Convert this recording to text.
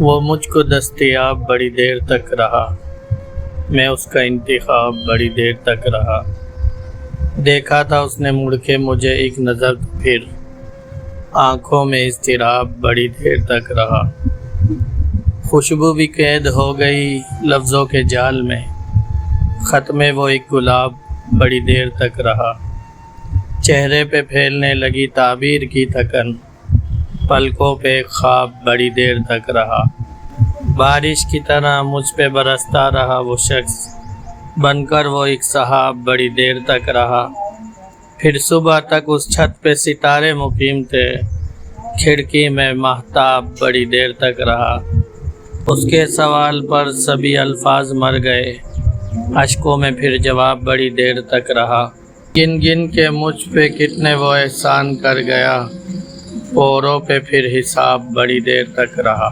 وہ مجھ کو دستیاب بڑی دیر تک رہا، میں اس کا انتخاب بڑی دیر تک رہا۔ دیکھا تھا اس نے مڑ کے مجھے ایک نظر، تو پھر آنکھوں میں اضطراب بڑی دیر تک رہا۔ خوشبو بھی قید ہو گئی لفظوں کے جال میں، خط میں وہ ایک گلاب بڑی دیر تک رہا۔ چہرے پہ پھیلنے لگی تعبیر کی تھکن، پلکوں پہ خواب بڑی دیر تک رہا۔ بارش کی طرح مجھ پہ برستا رہا وہ شخص، بن کر وہ ایک سحاب بڑی دیر تک رہا۔ پھر صبح تک اس چھت پہ ستارے مقیم تھے، کھڑکی میں ماہتاب بڑی دیر تک رہا۔ اس کے سوال پر سبھی الفاظ مر گئے، اشکوں میں پھر جواب بڑی دیر تک رہا۔ گن گن کے مجھ پہ کتنے وہ احسان کر گیا، اوروں پہ پھر حساب بڑی دیر تک رہا۔